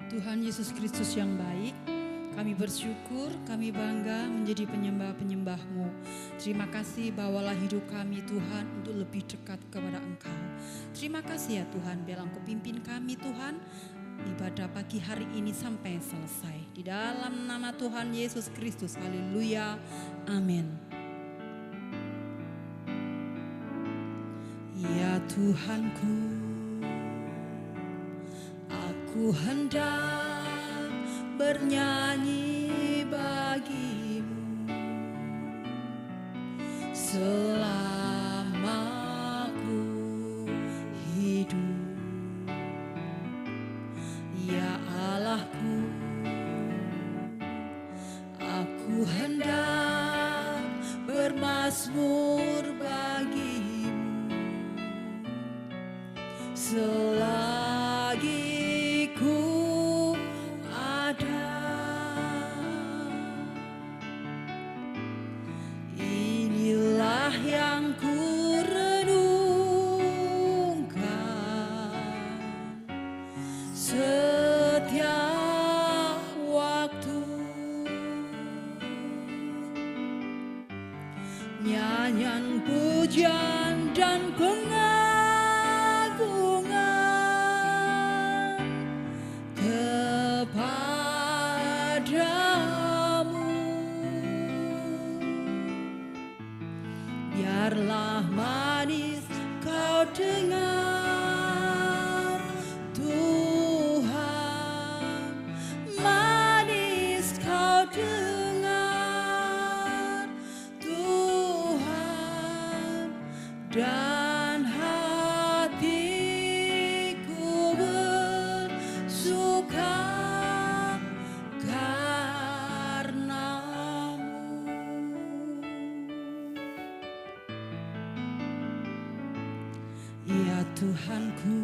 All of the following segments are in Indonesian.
Tuhan Yesus Kristus yang baik, kami bersyukur, kami bangga menjadi penyembah-penyembah-Mu. Terima kasih bawalah hidup kami Tuhan untuk lebih dekat kepada Engkau. Terima kasih ya Tuhan, biarlah Engkau pimpin kami Tuhan, ibadah pagi hari ini sampai selesai. Di dalam nama Tuhan Yesus Kristus, haleluya, amin. Ya Tuhanku, aku hendak bernyanyi bagimu selama aku hidup. Ya Allahku, aku hendak bermazmur bagimu selagi ku ada. Inilah yang ku renungkan setiap waktu. Nyanyian pujian dan pengagungan kepadamu. Biarlah manis kau dengar Tuhan, manis kau dengar Tuhan, dan hatiku bersuka karenamu. Ya Tuhanku,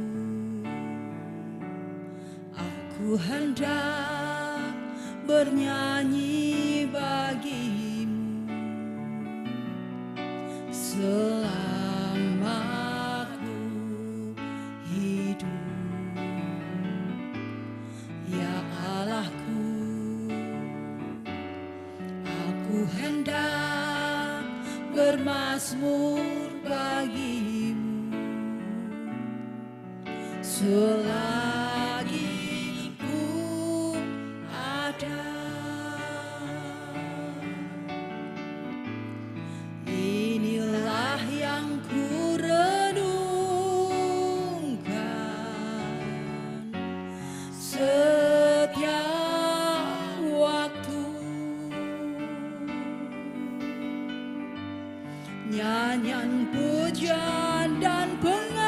aku hendak bernyanyi bagimu selama aku hidup. Ya Allahku, aku hendak bermazmur bagimu selagi ku ada. Inilah yang ku renungkan setiap waktu. Nyanyian pujian dan pengagungan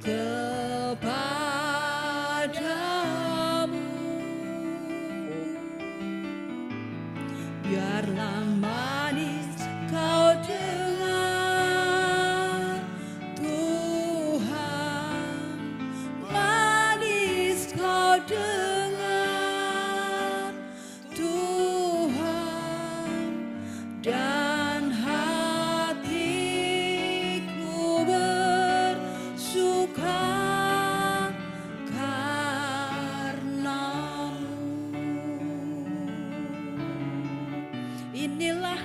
kepadamu. Biarlah manis kau dengar Tuhan, manis kau dengar Tuhan, dan hatiku bersuka karenamu. Inilah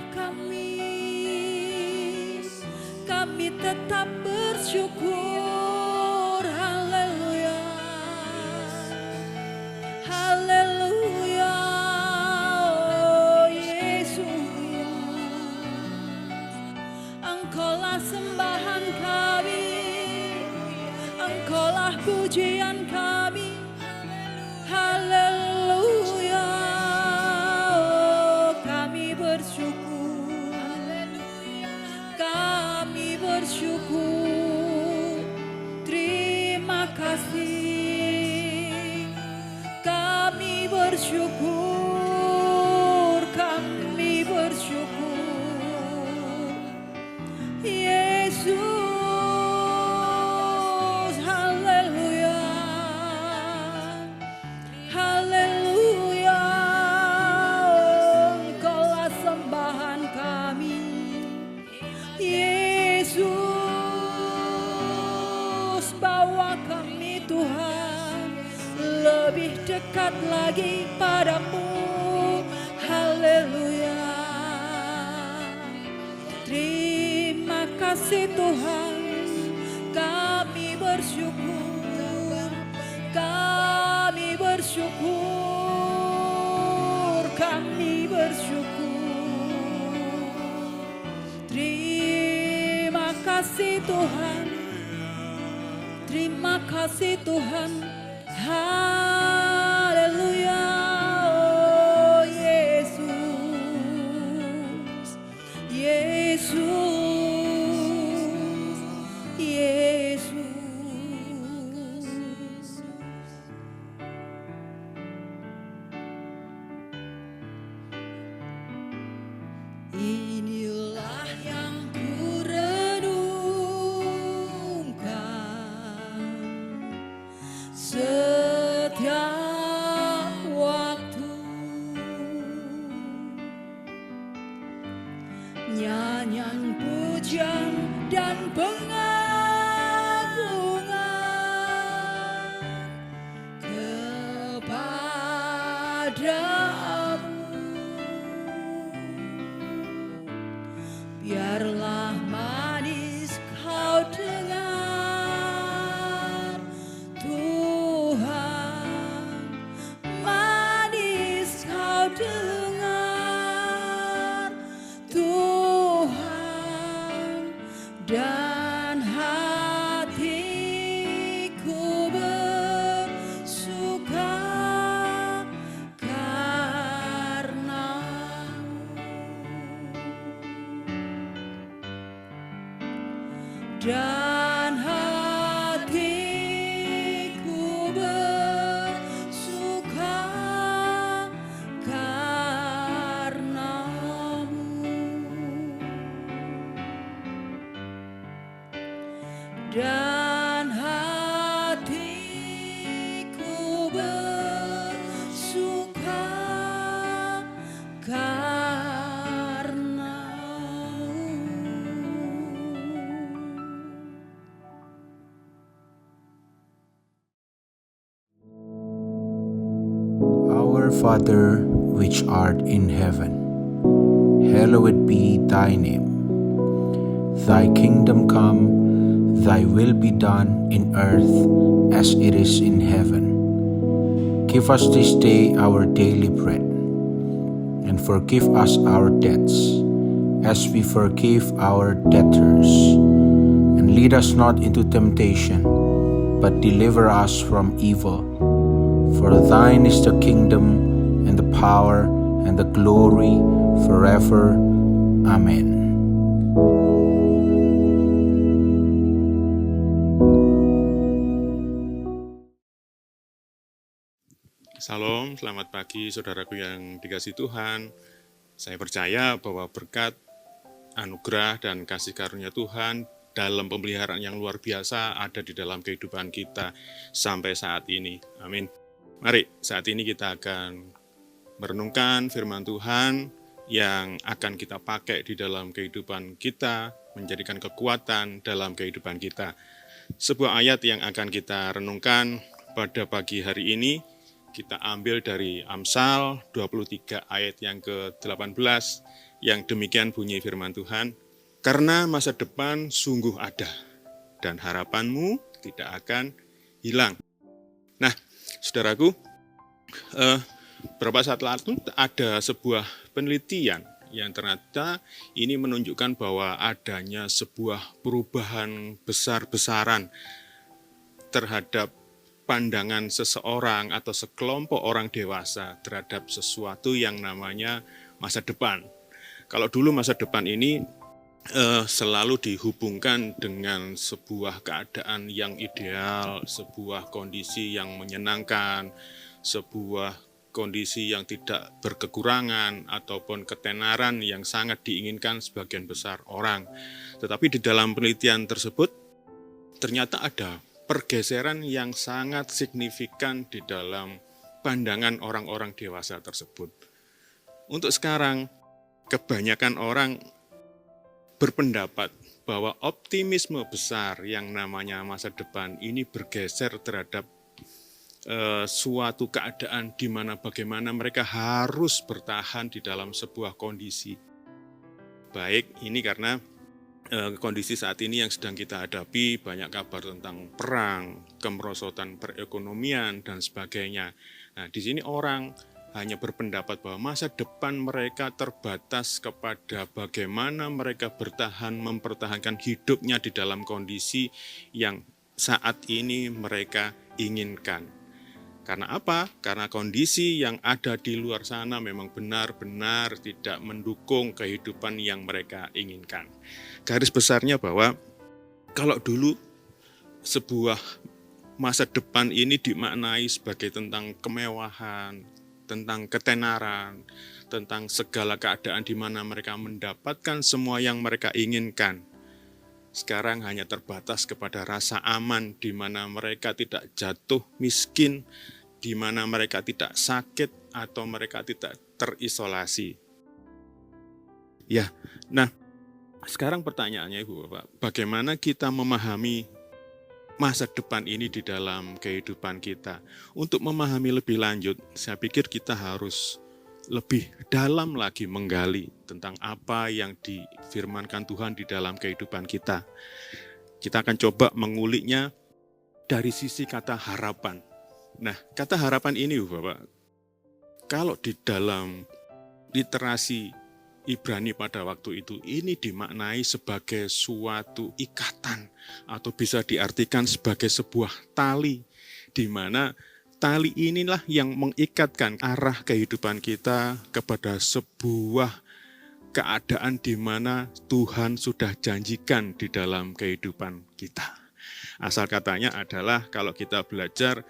kami tetap bersyukur. Haleluya, haleluya, oh Yesus, Engkaulah sembahan kami, Engkaulah pujian kami. Haleluya, oh, kami bersyukur, kami bersyukur. Terima kasih, kami bersyukur, kami bersyukur. Yesus, haleluya, haleluya, Engkaulah sembahan kami. Yesus, bawa kami Tuhan lebih dekat lagi padamu. Haleluya. Terima kasih Tuhan, kami bersyukur, kami bersyukur, kami bersyukur. Terima kasih Tuhan, terima kasih Tuhan. Haleluya. Oh Yesus, Yesus, Yesus. Inilah yang ku renungkan setiap waktu, nyanyian pujian dan pengagungan kepadamu. Biarlah manis kau dengar Tuhan, manis kau dengar Tuhan, dan hatiku bersuka karena-Mu. Dan hatiku bersuka karena-Mu. Dan hatiku bersuka Our Father, which art in heaven, hallowed be thy name. Thy kingdom come, thy will be done in earth as it is in heaven. Give us this day our daily bread, and forgive us our debts, as we forgive our debtors. And lead us not into temptation, but deliver us from evil. For thine is the kingdom, and the power, and the glory, forever. Amen. Salam, selamat pagi saudaraku yang dikasihi Tuhan. Saya percaya bahwa berkat, anugerah, dan kasih karunia Tuhan dalam pemeliharaan yang luar biasa ada di dalam kehidupan kita sampai saat ini. Amin. Mari saat ini kita akan merenungkan firman Tuhan yang akan kita pakai di dalam kehidupan kita, menjadikan kekuatan dalam kehidupan kita. Sebuah ayat yang akan kita renungkan pada pagi hari ini, kita ambil dari Amsal 23 ayat yang ke-18, yang demikian bunyi firman Tuhan, karena masa depan sungguh ada, dan harapanmu tidak akan hilang. Nah, saudaraku, beberapa saat lalu ada sebuah penelitian yang ternyata ini menunjukkan bahwa adanya sebuah perubahan besar-besaran terhadap pandangan seseorang atau sekelompok orang dewasa terhadap sesuatu yang namanya masa depan. Kalau dulu masa depan ini selalu dihubungkan dengan sebuah keadaan yang ideal, sebuah kondisi yang menyenangkan, sebuah kondisi yang tidak berkekurangan ataupun ketenaran yang sangat diinginkan sebagian besar orang. Tetapi di dalam penelitian tersebut ternyata ada pergeseran yang sangat signifikan di dalam pandangan orang-orang dewasa tersebut. Untuk sekarang, kebanyakan orang berpendapat bahwa optimisme besar yang namanya masa depan ini bergeser terhadap suatu keadaan di mana bagaimana mereka harus bertahan di dalam sebuah kondisi. Baik, ini karena kondisi saat ini yang sedang kita hadapi, banyak kabar tentang perang, kemerosotan perekonomian, dan sebagainya. Nah, di sini orang hanya berpendapat bahwa masa depan mereka terbatas kepada bagaimana mereka bertahan, mempertahankan hidupnya di dalam kondisi yang saat ini mereka inginkan. Karena apa? Karena kondisi yang ada di luar sana memang benar-benar tidak mendukung kehidupan yang mereka inginkan. Garis besarnya bahwa kalau dulu sebuah masa depan ini dimaknai sebagai tentang kemewahan, tentang ketenaran, tentang segala keadaan di mana mereka mendapatkan semua yang mereka inginkan. Sekarang hanya terbatas kepada rasa aman di mana mereka tidak jatuh miskin, di mana mereka tidak sakit atau mereka tidak terisolasi. Ya, nah sekarang pertanyaannya Ibu Bapak, bagaimana kita memahami masa depan ini di dalam kehidupan kita? Untuk memahami lebih lanjut, saya pikir kita harus lebih dalam lagi menggali tentang apa yang difirmankan Tuhan di dalam kehidupan kita. Kita akan coba menguliknya dari sisi kata harapan. Nah, kata harapan ini Bapak, kalau di dalam literasi Ibrani pada waktu itu, ini dimaknai sebagai suatu ikatan atau bisa diartikan sebagai sebuah tali, di mana tali inilah yang mengikatkan arah kehidupan kita kepada sebuah keadaan di mana Tuhan sudah janjikan di dalam kehidupan kita. Asal katanya adalah kalau kita belajar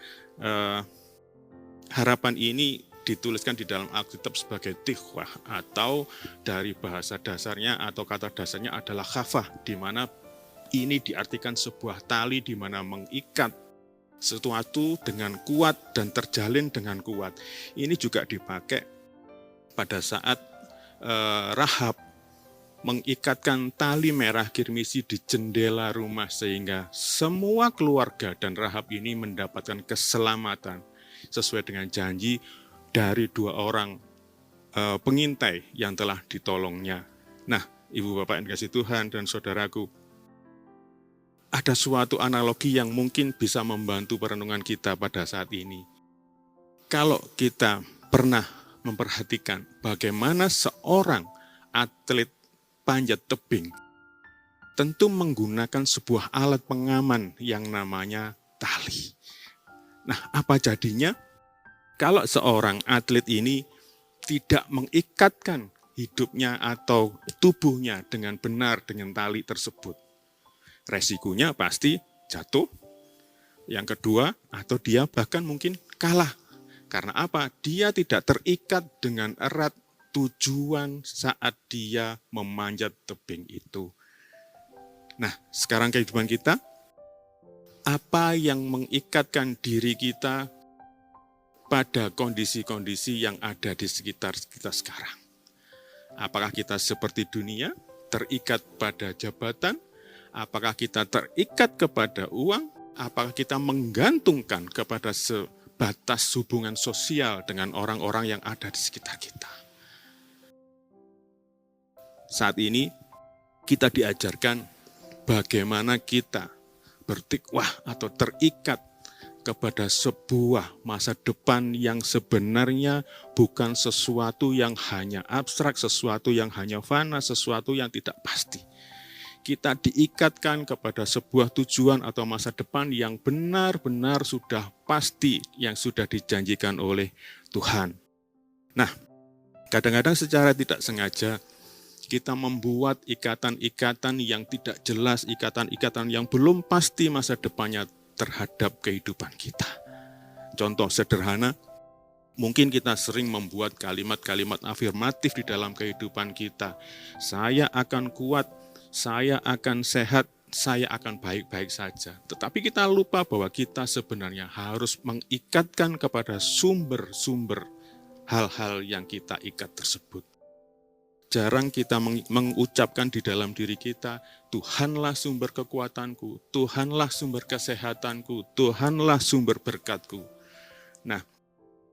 harapan ini dituliskan di dalam Alkitab sebagai tikhwah, atau dari bahasa dasarnya atau kata dasarnya adalah khafah, di mana ini diartikan sebuah tali di mana mengikat sesuatu dengan kuat dan terjalin dengan kuat. Ini juga dipakai pada saat Rahab mengikatkan tali merah kirmisi di jendela rumah sehingga semua keluarga dan Rahab ini mendapatkan keselamatan sesuai dengan janji dari 2 orang pengintai yang telah ditolongnya. Nah, Ibu Bapak yang dikasihi Tuhan dan saudaraku, ada suatu analogi yang mungkin bisa membantu perenungan kita pada saat ini. Kalau kita pernah memperhatikan bagaimana seorang atlet panjat tebing tentu menggunakan sebuah alat pengaman yang namanya tali. Nah, apa jadinya kalau seorang atlet ini tidak mengikatkan hidupnya atau tubuhnya dengan benar dengan tali tersebut? Resikonya pasti jatuh. Yang kedua, atau dia bahkan mungkin kalah. Karena apa? Dia tidak terikat dengan erat tujuan saat dia memanjat tebing itu. Nah, sekarang kehidupan kita, apa yang mengikatkan diri kita pada kondisi-kondisi yang ada di sekitar kita sekarang? Apakah kita seperti dunia, terikat pada jabatan? Apakah kita terikat kepada uang? Apakah kita menggantungkan kepada sebatas hubungan sosial dengan orang-orang yang ada di sekitar kita? Saat ini kita diajarkan bagaimana kita bertikwah atau terikat kepada sebuah masa depan yang sebenarnya bukan sesuatu yang hanya abstrak, sesuatu yang hanya fana, sesuatu yang tidak pasti. Kita diikatkan kepada sebuah tujuan atau masa depan yang benar-benar sudah pasti, yang sudah dijanjikan oleh Tuhan. Nah, kadang-kadang secara tidak sengaja kita membuat ikatan-ikatan yang tidak jelas, ikatan-ikatan yang belum pasti masa depannya terhadap kehidupan kita. Contoh sederhana, mungkin kita sering membuat kalimat-kalimat afirmatif di dalam kehidupan kita. Saya akan kuat, saya akan sehat, saya akan baik-baik saja. Tetapi kita lupa bahwa kita sebenarnya harus mengikatkan kepada sumber-sumber hal-hal yang kita ikat tersebut. jarang kita mengucapkan di dalam diri kita, Tuhanlah sumber kekuatanku, Tuhanlah sumber kesehatanku, Tuhanlah sumber berkatku. Nah,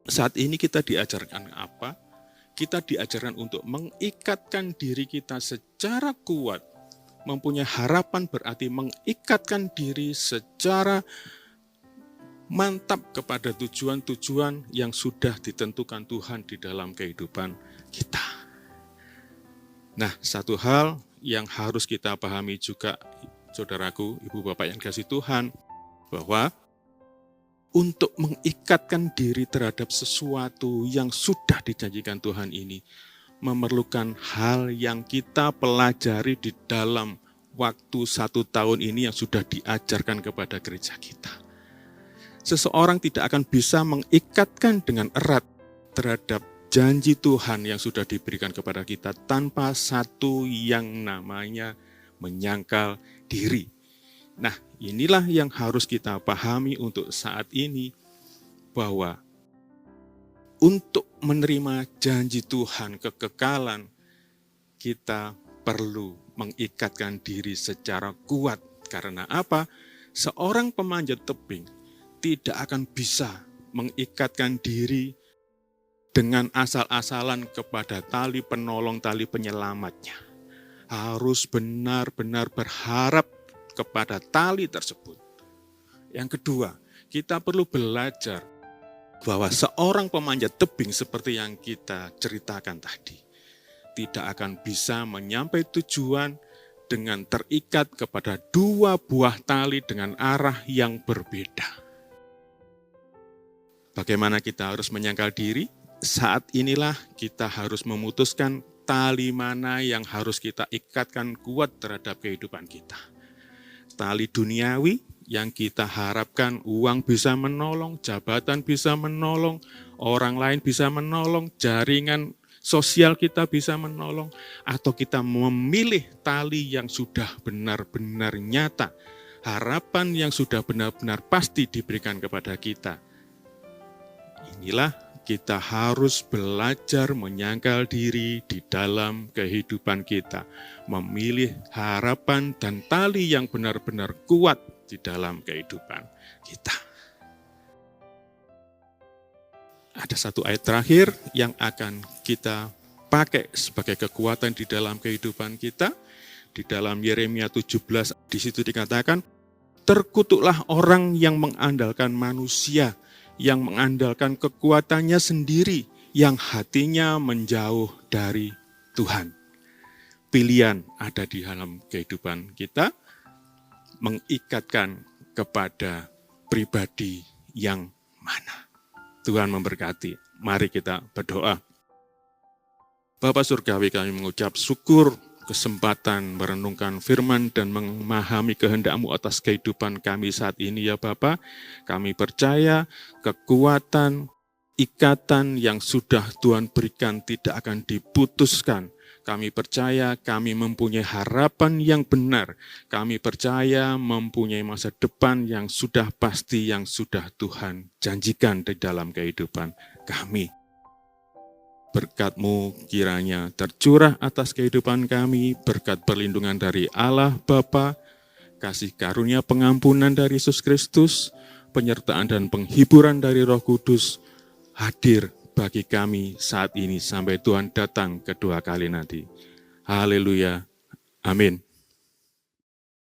saat ini kita diajarkan apa? Kita diajarkan untuk mengikatkan diri kita secara kuat. Mempunyai harapan berarti mengikatkan diri secara mantap kepada tujuan-tujuan yang sudah ditentukan Tuhan di dalam kehidupan kita. Nah, satu hal yang harus kita pahami juga, saudaraku, ibu bapak yang kasih Tuhan, bahwa untuk mengikatkan diri terhadap sesuatu yang sudah dijanjikan Tuhan ini, memerlukan hal yang kita pelajari di dalam waktu 1 tahun ini yang sudah diajarkan kepada gereja kita. Seseorang tidak akan bisa mengikatkan dengan erat terhadap janji Tuhan yang sudah diberikan kepada kita tanpa satu yang namanya menyangkal diri. Nah, inilah yang harus kita pahami untuk saat ini, bahwa untuk menerima janji Tuhan kekekalan, kita perlu mengikatkan diri secara kuat. Karena apa? Seorang pemanjat tebing tidak akan bisa mengikatkan diri dengan asal-asalan kepada tali penolong, tali penyelamatnya. Harus benar-benar berharap kepada tali tersebut. Yang kedua, kita perlu belajar bahwa seorang pemanjat tebing seperti yang kita ceritakan tadi, tidak akan bisa menyampai tujuan dengan terikat kepada 2 buah tali dengan arah yang berbeda. Bagaimana kita harus menyangkal diri? Saat inilah kita harus memutuskan tali mana yang harus kita ikatkan kuat terhadap kehidupan kita. Tali duniawi yang kita harapkan uang bisa menolong, jabatan bisa menolong, orang lain bisa menolong, jaringan sosial kita bisa menolong, atau kita memilih tali yang sudah benar-benar nyata, harapan yang sudah benar-benar pasti diberikan kepada kita. Inilah kita harus belajar menyangkal diri di dalam kehidupan kita, memilih harapan dan tali yang benar-benar kuat di dalam kehidupan kita. Ada satu ayat terakhir yang akan kita pakai sebagai kekuatan di dalam kehidupan kita. Di dalam Yeremia 17, di situ dikatakan, terkutuklah orang yang mengandalkan manusia, yang mengandalkan kekuatannya sendiri, yang hatinya menjauh dari Tuhan. Pilihan ada di dalam kehidupan kita, mengikatkan kepada pribadi yang mana. Tuhan memberkati. Mari kita berdoa. Bapa Surgawi, kami mengucap syukur kesempatan merenungkan firman dan memahami kehendak-Mu atas kehidupan kami saat ini ya Bapa. Kami percaya kekuatan, ikatan yang sudah Tuhan berikan tidak akan diputuskan. Kami percaya kami mempunyai harapan yang benar. Kami percaya mempunyai masa depan yang sudah pasti, yang sudah Tuhan janjikan di dalam kehidupan kami. Berkat-Mu kiranya tercurah atas kehidupan kami, berkat perlindungan dari Allah Bapa, kasih karunia pengampunan dari Yesus Kristus, penyertaan dan penghiburan dari Roh Kudus hadir bagi kami saat ini sampai Tuhan datang kedua kali nanti. Haleluya. Amin.